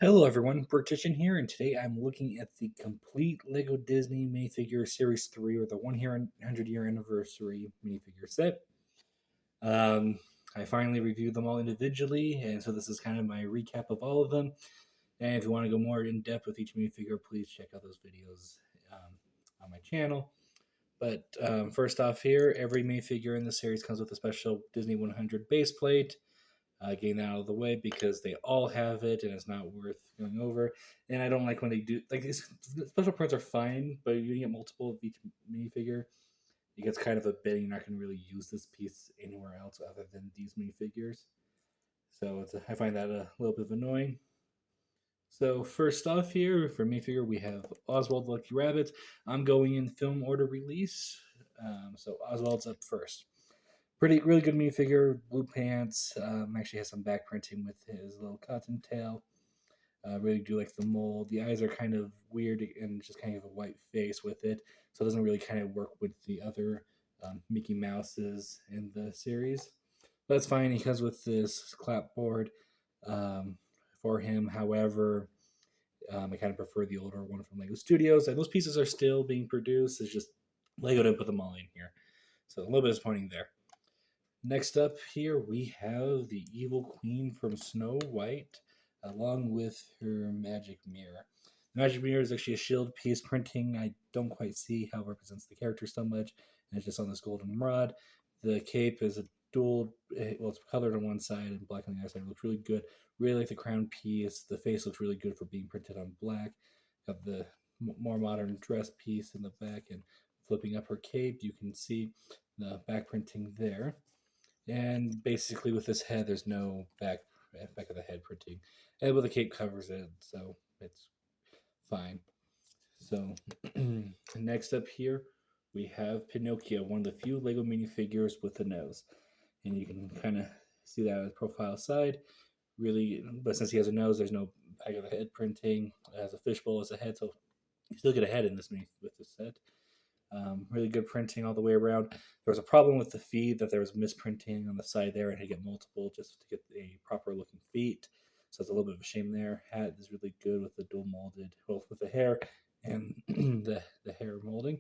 Hello everyone, Bertician here, and today I'm looking at the complete LEGO Disney minifigure Series 3, or the 100 year anniversary minifigure set. Um, I finally reviewed them all individually, and so this is kind of my recap of all of them. And if you want to go more in depth with each minifigure, please check out those videos on my channel. But first off, here, every minifigure in the series comes with a special Disney 100 base plate. Getting that out of the way because they all have it and it's not worth going over. And I don't like when they do like these special prints are fine, but you get multiple of each minifigure. It gets kind of a bit. You're not going to really use this piece anywhere else other than these minifigures. So I find that a little bit of annoying. So first off here for minifigure we have Oswald the Lucky Rabbit. I'm going in film order release. So Oswald's up first. Really good minifigure, blue pants. Actually has some back printing with his little cottontail. Really do like the mold. The eyes are kind of weird and just kind of a white face with it, so it doesn't really kind of work with the other Mickey Mouses in the series. But that's fine. He comes with this clapboard um, for him. However, I kind of prefer the older one from Lego Studios, and those pieces are still being produced. It's just Lego didn't put them all in here, so a little bit disappointing there. Next up here, we have the evil queen from Snow White, along with her magic mirror. The magic mirror is actually a shield piece printing. I don't quite see how it represents the character so much, and it's just on this golden rod. The cape is a dual, well, it's colored on one side and black on the other side. It looks really good. Really like the crown piece. The face looks really good for being printed on black. Got the more modern dress piece in the back, and flipping up her cape, you can see the back printing there. And basically, with this head, there's no back of the head printing, and with the cape covers it, so it's fine. So next up here, we have Pinocchio, one of the few Lego minifigures with a nose, and you can kind of see that on the profile side. Really, but since he has a nose, there's no back of the head printing. It has a fishbowl as a head, so you still get a head in this with this set. Really good printing all the way around. There was a problem with the feet that there was misprinting on the side there, and had to get multiple just to get a proper looking feet. So it's a little bit of a shame there. Hat is really good with the dual molded, both with the hair and the hair molding.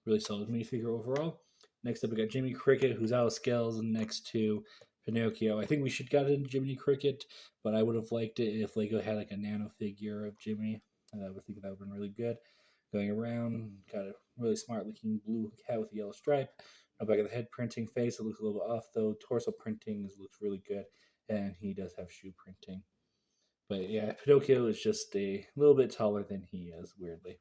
Really solid minifigure overall. Next up, we got Jimmy Cricket, who's out of scales next to Pinocchio. I think we should got into Jiminy Cricket, but I would have liked it if Lego had like a nano figure of Jimmy. I would think that would have been really good. Going around, got a really smart looking blue cat with a yellow stripe. No back of the head printing face. It looks a little bit off though. Torso printing looks really good, and he does have shoe printing. But yeah, Pinocchio is just a little bit taller than he is, weirdly.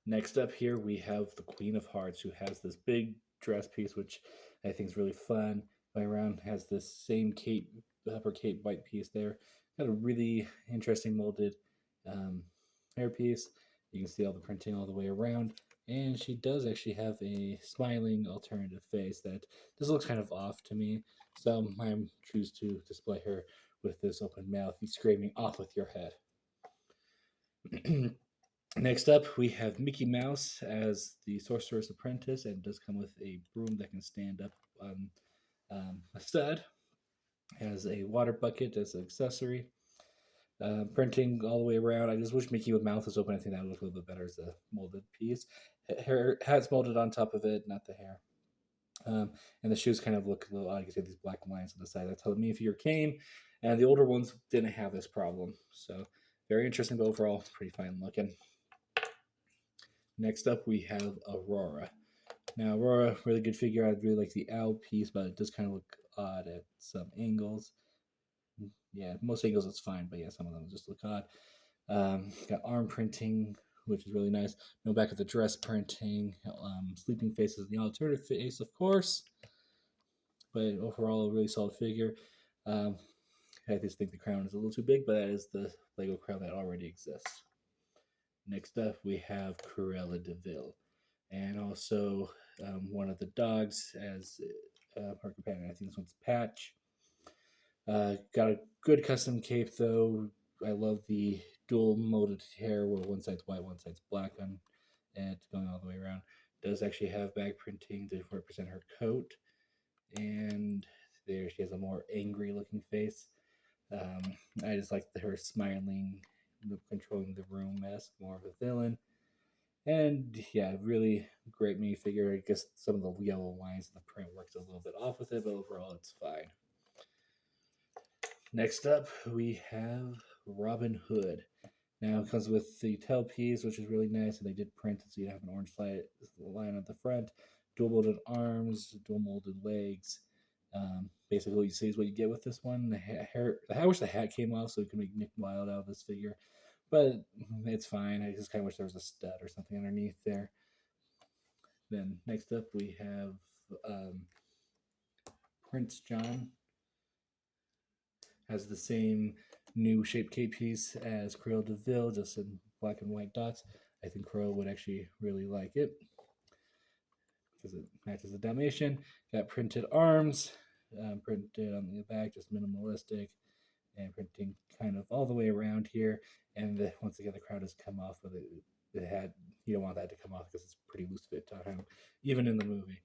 Next up here, we have the Queen of Hearts, who has this big dress piece, which I think is really fun. Going around, has this same cape, upper cape white piece there. Got a really interesting molded hairpiece. You can see all the printing all the way around. And she does actually have a smiling alternative face that this looks kind of off to me. So I choose to display her with this open mouth, screaming, "Off with your head." Next up, we have Mickey Mouse as the Sorcerer's Apprentice, and does come with a broom that can stand up on a stud. Has a water bucket as an accessory. Printing all the way around. I just wish Mickey with mouth was open. I think that would look a little bit better as a molded piece. Her hat's molded on top of it, not the hair. And the shoes kind of look a little odd. You can see these black lines on the side. That's how the minifigure came, and the older ones didn't have this problem. So very interesting, but overall pretty fine looking. Next up, we have Aurora. Now, Aurora, really good figure. I really like the owl piece, but it does kind of look odd at some angles. Yeah, most angles it's fine, but yeah, some of them just look odd. Got arm printing, which is really nice. No back of the dress printing. Sleeping faces, the alternative face, of course. But overall, a really solid figure. I just think the crown is a little too big, but that is the Lego crown that already exists. Next up, we have Cruella de Vil, and also one of the dogs as her companion. I think this one's Patch. Got a good custom cape though. I love the dual molded hair where one side's white, one side's black on it, going all the way around. Does actually have back printing to represent her coat, and there she has a more angry looking face. I just like her smiling, controlling the room mask, more of a villain. And yeah, really great minifigure. I guess some of the yellow lines in the print works a little bit off with it, but overall it's fine. Next up, we have Robin Hood. Now it comes with the tail piece, which is really nice, and they did print it so you have an orange line at the front, dual molded arms, dual molded legs. Basically, what you see is what you get with this one. The hair, I wish the hat came off so we could make Nick Wilde out of this figure, but it's fine. I just kind of wish there was a stud or something underneath there. Then next up, we have um, Prince John. Has the same new shape cape piece as Cruella de Vil, just in black and white dots. I think Cruella would actually really like it because it matches the Dalmatian. Got printed arms, printed on the back, just minimalistic, and printing kind of all the way around here. And once again, the crown has come off with it. It had, you don't want that to come off because it's pretty loose fit on him, even in the movie.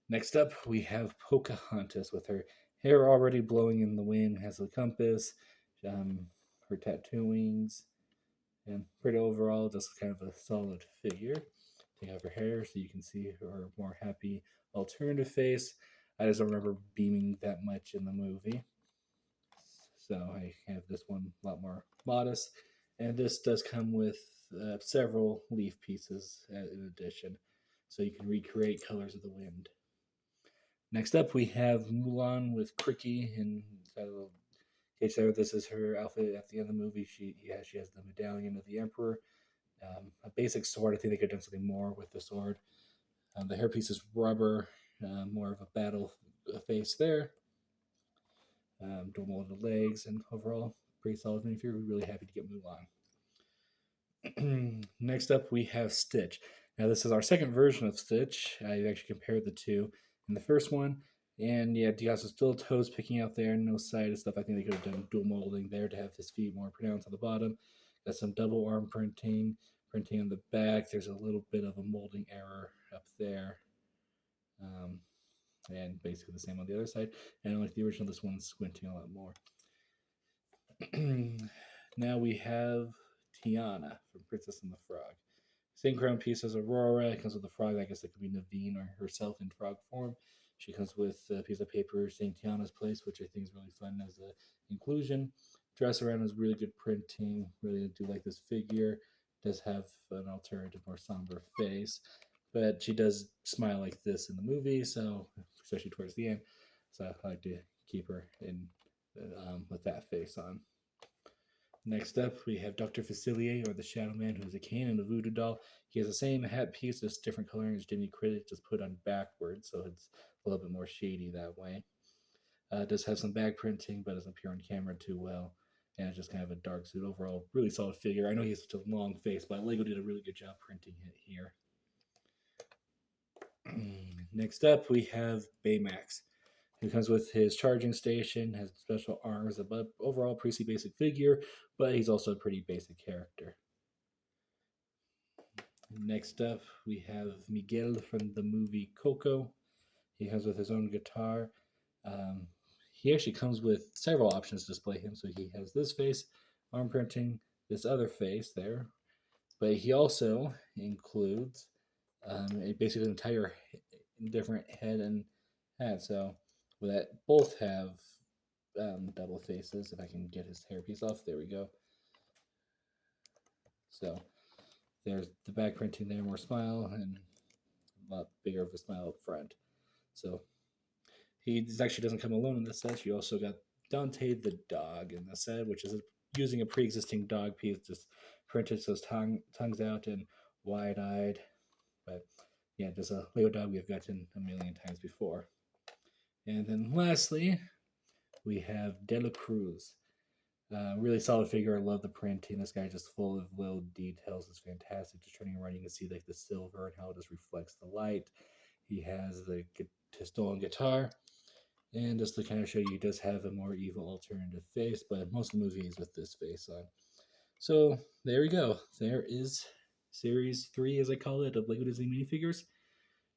Next up, we have Pocahontas with her hair already blowing in the wind, has a compass, her tattooings, and pretty overall, just kind of a solid figure. Take off her hair so you can see her more happy alternative face. I just don't remember beaming that much in the movie. So I have this one a lot more modest. And this does come with several leaf pieces in addition. So you can recreate Colors of the Wind. Next up, we have Mulan with Cricky and got a little cage there. This is her outfit at the end of the movie. She has the medallion of the Emperor, a basic sword. I think they could have done something more with the sword. The hairpiece is rubber, more of a battle face there. Dual molded legs, and overall pretty solid minifigure. We're really happy to get Mulan. Next up, we have Stitch. Now, this is our second version of Stitch. I actually compared the two. In the first one, and yeah, Diaz is still toes picking out there, no side and stuff. I think they could have done dual molding there to have his feet more pronounced on the bottom. Got some double arm printing on the back. There's a little bit of a molding error up there. And basically the same on the other side. And like the original, this one's squinting a lot more. Now we have Tiana from Princess and the Frog. Same crown piece as Aurora. It comes with a frog. I guess it could be Naveen or herself in frog form. She comes with a piece of paper saying Tiana's place, which I think is really fun as an inclusion. Dress around is really good printing. Really do like this figure. Does have an alternative, more somber face, but she does smile like this in the movie, so especially towards the end. So I like to keep her in with that face on. Next up, we have Dr. Facilier, or the Shadow Man, who is a cane and a voodoo doll. He has the same hat piece, just different coloring as Jimmy Critic, just put on backwards, so it's a little bit more shady that way. Does have some back printing, but doesn't appear on camera too well. And it's just kind of a dark suit. Overall, really solid figure. I know he has such a long face, but Lego did a really good job printing it here. Next up, we have Baymax. He comes with his charging station, has special arms, but overall pretty basic figure, but he's also a pretty basic character. Next up, we have Miguel from the movie Coco. He comes with his own guitar. He actually comes with several options to display him. So he has this face, arm printing, this other face there. But he also includes basically an entire different head and hat. So that both have double faces. If I can get his hairpiece off, there we go. So there's the back printing there, more smile, and a lot bigger of a smile up front. So he actually doesn't come alone in this set. You also got Dante the dog in the set, which is using a pre-existing dog piece, just printed so his tongue's out and wide-eyed. But yeah, just a Lego dog we've gotten a million times before. And then lastly, we have De La Cruz. Really solid figure. I love the printing. This guy just full of little details. It's fantastic. Just turning around, you can see like the silver and how it just reflects the light. He has the stolen guitar. And just to kind of show you, he does have a more evil alternative face, but most of the movie is with this face on. So there we go. There is Series 3, as I call it, of Lego Disney minifigures.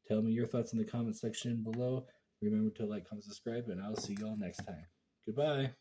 Tell me your thoughts in the comment section below. Remember to like, comment, subscribe, and I'll see you all next time. Goodbye.